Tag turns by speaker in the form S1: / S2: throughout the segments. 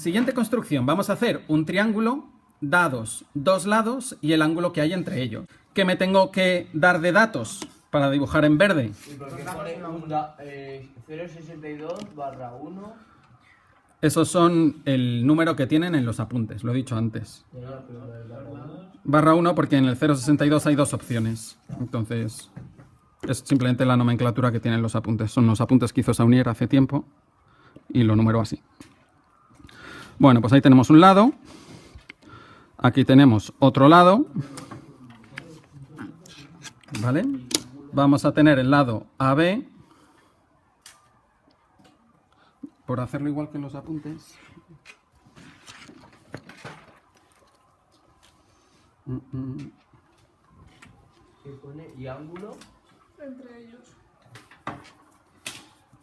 S1: Siguiente construcción. Vamos a hacer un triángulo, dados dos lados y el ángulo que hay entre ellos. ¿Qué me tengo que dar de datos para dibujar en verde?
S2: ¿Y por qué pone 0,62/1?
S1: Esos son el número que tienen en los apuntes, lo he dicho antes. Barra 1 porque en el 0,62 hay dos opciones. Entonces, es simplemente la nomenclatura que tienen los apuntes. Son los apuntes que hizo Saunier hace tiempo y lo numeró así. Bueno, pues ahí tenemos un lado. Aquí tenemos otro lado. ¿Vale? Vamos a tener el lado AB. Por hacerlo igual que en los apuntes.
S2: ¿Qué pone? ¿Y ángulo?
S3: Entre ellos.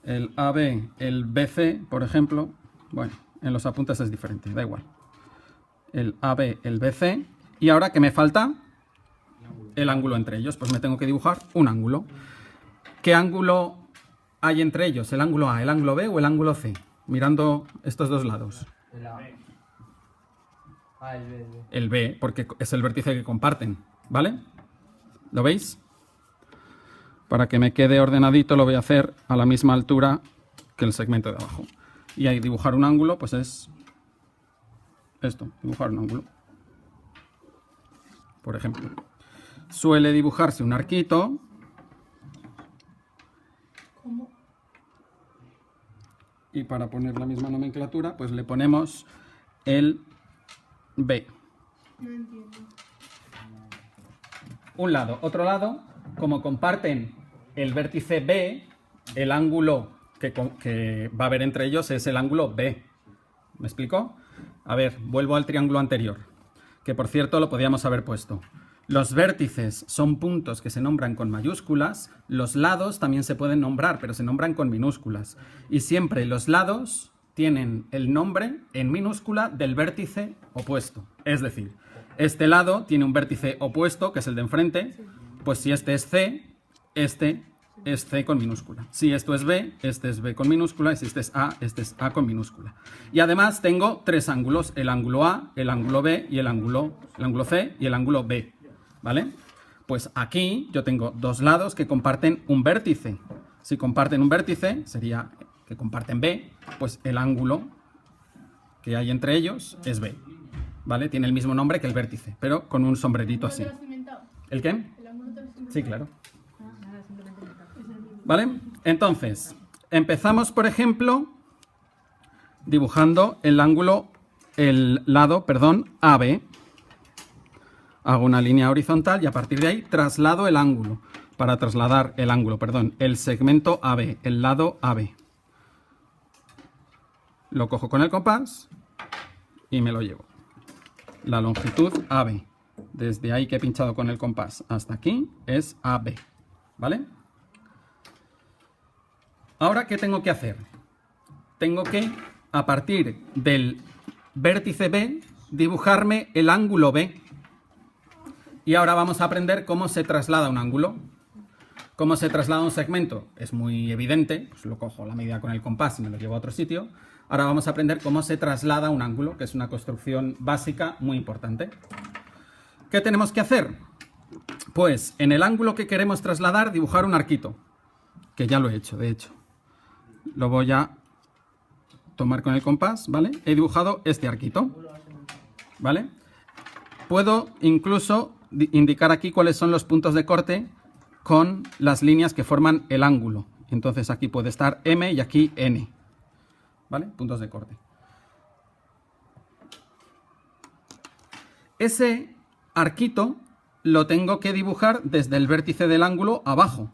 S1: El AB, el BC, por ejemplo. Bueno, en los apuntes es diferente, da igual. El AB, el BC. Y ahora, ¿qué me falta? El ángulo entre ellos. Pues me tengo que dibujar un ángulo. ¿Qué ángulo hay entre ellos? ¿El ángulo A, el ángulo B o el ángulo C? Mirando estos dos lados.
S2: El A. Ah, el B.
S1: El B, porque es el vértice que comparten. ¿Vale? ¿Lo veis? Para que me quede ordenadito lo voy a hacer a la misma altura que el segmento de abajo. Y ahí dibujar un ángulo, pues es esto, dibujar un ángulo. Por ejemplo, suele dibujarse un arquito.
S3: ¿Cómo?
S1: Y para poner la misma nomenclatura, pues le ponemos el B.
S3: No entiendo.
S1: Un lado, otro lado, como comparten el vértice B, el ángulo que va a haber entre ellos es el ángulo B. ¿Me explico? A ver, vuelvo al triángulo anterior, que por cierto lo podíamos haber puesto. Los vértices son puntos que se nombran con mayúsculas, los lados también se pueden nombrar, pero se nombran con minúsculas. Y siempre los lados tienen el nombre en minúscula del vértice opuesto. Es decir, este lado tiene un vértice opuesto, que es el de enfrente, pues si este es C, este es C con minúscula. Si esto es B, este es B con minúscula, y si este es A con minúscula. Y además tengo tres ángulos, el ángulo A, el ángulo B y el ángulo C y el ángulo B. ¿Vale? Pues aquí yo tengo dos lados que comparten un vértice. Si comparten un vértice, sería que comparten B, pues el ángulo que hay entre ellos es B. ¿Vale? Tiene el mismo nombre que el vértice, pero con un sombrerito así.
S3: ¿Te lo has inventado?
S1: ¿El qué?
S3: ¿El ángulo te lo has inventado?
S1: Sí, claro.
S3: Nada, simplemente inventado. Es el mismo.
S1: ¿Vale? Entonces, empezamos, por ejemplo, dibujando el lado, AB. Hago una línea horizontal y a partir de ahí traslado el ángulo. Para trasladar el segmento AB, el lado AB. Lo cojo con el compás y me lo llevo. La longitud AB. Desde ahí que he pinchado con el compás hasta aquí es AB. ¿Vale? Ahora, ¿qué tengo que hacer? Tengo que, a partir del vértice B, dibujarme el ángulo B. Y ahora vamos a aprender cómo se traslada un ángulo. ¿Cómo se traslada un segmento? Es muy evidente, pues lo cojo a la medida con el compás y me lo llevo a otro sitio. Ahora vamos a aprender cómo se traslada un ángulo, que es una construcción básica muy importante. ¿Qué tenemos que hacer? Pues en el ángulo que queremos trasladar, dibujar un arquito, que ya lo he hecho, de hecho. Lo voy a tomar con el compás, ¿vale? He dibujado este arquito, ¿vale? Puedo incluso indicar aquí cuáles son los puntos de corte con las líneas que forman el ángulo. Entonces aquí puede estar M y aquí N. ¿Vale? Puntos de corte. Ese arquito lo tengo que dibujar desde el vértice del ángulo abajo.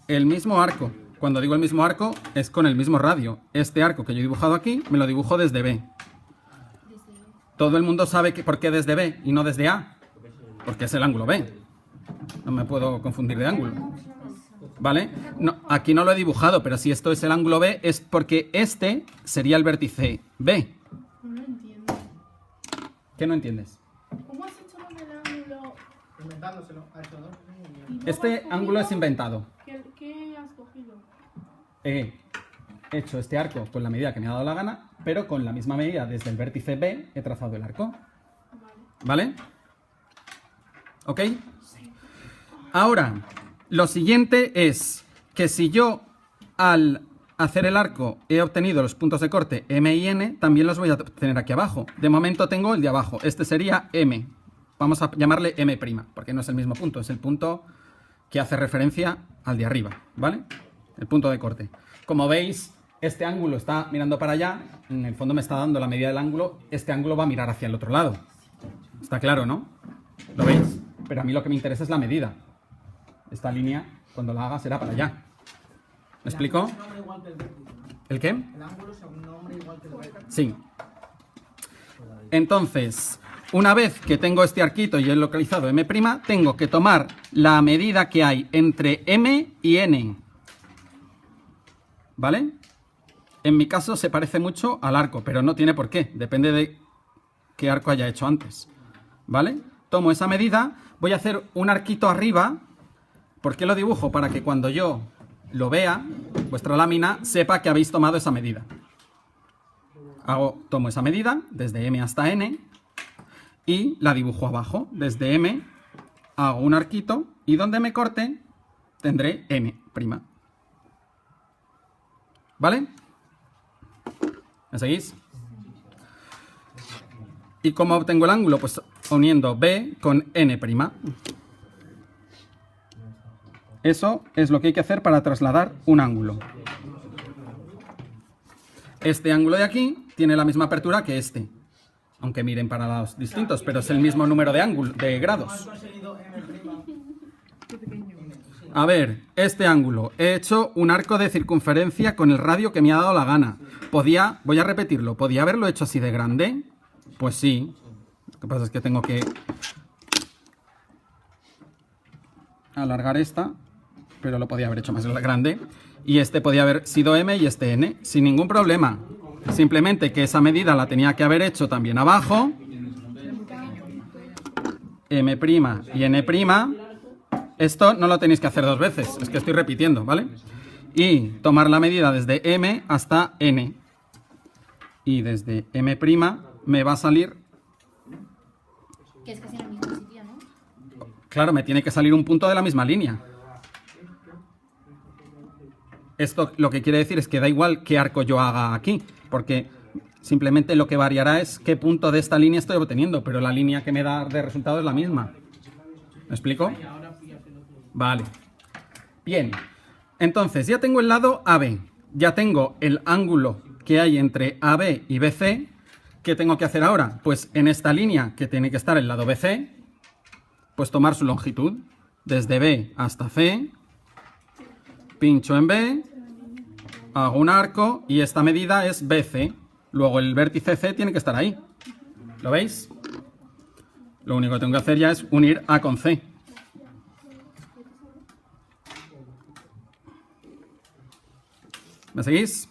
S1: El mismo arco. Cuando digo el mismo arco, es con el mismo radio. Este arco que yo he dibujado aquí, me lo dibujo desde B. Todo el mundo sabe por qué desde B y no desde A. Porque es el ángulo B. No me puedo confundir de ángulo. ¿Vale? No, aquí no lo he dibujado, pero si esto es el ángulo B, es porque este sería el vértice B.
S3: No lo entiendo.
S1: ¿Qué no entiendes?
S3: ¿Cómo has hecho con el ángulo?
S4: Inventándoselo, ha hecho dos.
S3: Y luego
S1: Este
S3: has cogido-
S1: ángulo es inventado.
S3: ¿Qué has cogido?
S1: E. he hecho este arco con la medida que me ha dado la gana, pero con la misma medida desde el vértice B he trazado el arco. ¿Vale? ¿Ok? Ahora, lo siguiente es que si yo al hacer el arco he obtenido los puntos de corte M y N, también los voy a tener aquí abajo. De momento tengo el de abajo. Este sería M. Vamos a llamarle M', porque no es el mismo punto, es el punto que hace referencia al de arriba, ¿vale? El punto de corte. Como veis, este ángulo está mirando para allá, en el fondo me está dando la medida del ángulo, este ángulo va a mirar hacia el otro lado. Está claro, ¿no? ¿Lo veis? Pero a mí lo que me interesa es la medida. Esta línea, cuando la haga, será para allá. ¿Me explico? ¿El qué?
S4: El ángulo es un nombre igual que el vértice.
S1: Sí. Entonces, una vez que tengo este arquito y he localizado M', tengo que tomar la medida que hay entre M y N. ¿Vale? En mi caso se parece mucho al arco, pero no tiene por qué. Depende de qué arco haya hecho antes. ¿Vale? Tomo esa medida, voy a hacer un arquito arriba. ¿Por qué lo dibujo? Para que cuando yo lo vea, vuestra lámina sepa que habéis tomado esa medida. Tomo esa medida, desde M hasta N, y la dibujo abajo. Desde M hago un arquito, y donde me corte, tendré M'. ¿Vale? ¿Me seguís? ¿Y cómo obtengo el ángulo? Pues uniendo B con N'. Eso es lo que hay que hacer para trasladar un ángulo. Este ángulo de aquí tiene la misma apertura que este. Aunque miren para lados distintos, pero es el mismo número de grados.
S4: ¿Has conseguido M'?
S1: A ver, este ángulo. He hecho un arco de circunferencia con el radio que me ha dado la gana. Voy a repetirlo. ¿Podía haberlo hecho así de grande? Pues sí. Lo que pasa es que tengo que alargar esta, pero lo podía haber hecho más grande. Y este podía haber sido M y este N, sin ningún problema. Simplemente que esa medida la tenía que haber hecho también abajo. M' y N'. Esto no lo tenéis que hacer dos veces, es que estoy repitiendo, ¿vale? Y tomar la medida desde M hasta N. Y desde M' me va a salir...
S5: Que es casi en el mismo sitio, ¿no?
S1: Claro, me tiene que salir un punto de la misma línea. Esto lo que quiere decir es que da igual qué arco yo haga aquí, porque simplemente lo que variará es qué punto de esta línea estoy obteniendo, pero la línea que me da de resultado es la misma. ¿Me explico? Vale. Bien. Entonces, ya tengo el lado AB. Ya tengo el ángulo que hay entre AB y BC. ¿Qué tengo que hacer ahora? Pues en esta línea, que tiene que estar el lado BC, pues tomar su longitud. Desde B hasta C. Pincho en B. Hago un arco y esta medida es BC. Luego el vértice C tiene que estar ahí. ¿Lo veis? Lo único que tengo que hacer ya es unir A con C. ¿Me seguís?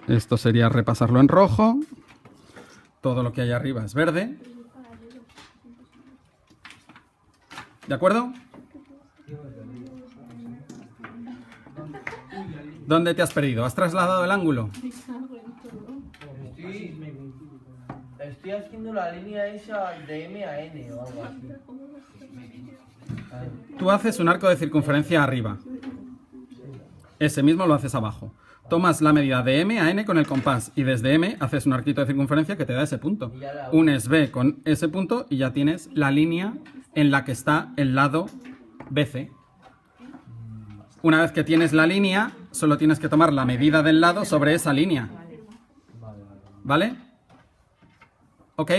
S1: Esto sería repasarlo en rojo. Todo lo que hay arriba es verde. ¿De acuerdo? ¿Dónde te has perdido? ¿Has trasladado el ángulo?
S2: Estoy haciendo la línea esa de M a N o algo así.
S1: Tú haces un arco de circunferencia arriba. Ese mismo lo haces abajo. Tomas la medida de M a N con el compás y desde M haces un arquito de circunferencia que te da ese punto. Unes B con ese punto y ya tienes la línea en la que está el lado BC. Una vez que tienes la línea, solo tienes que tomar la medida del lado sobre esa línea. ¿Vale? ¿Ok?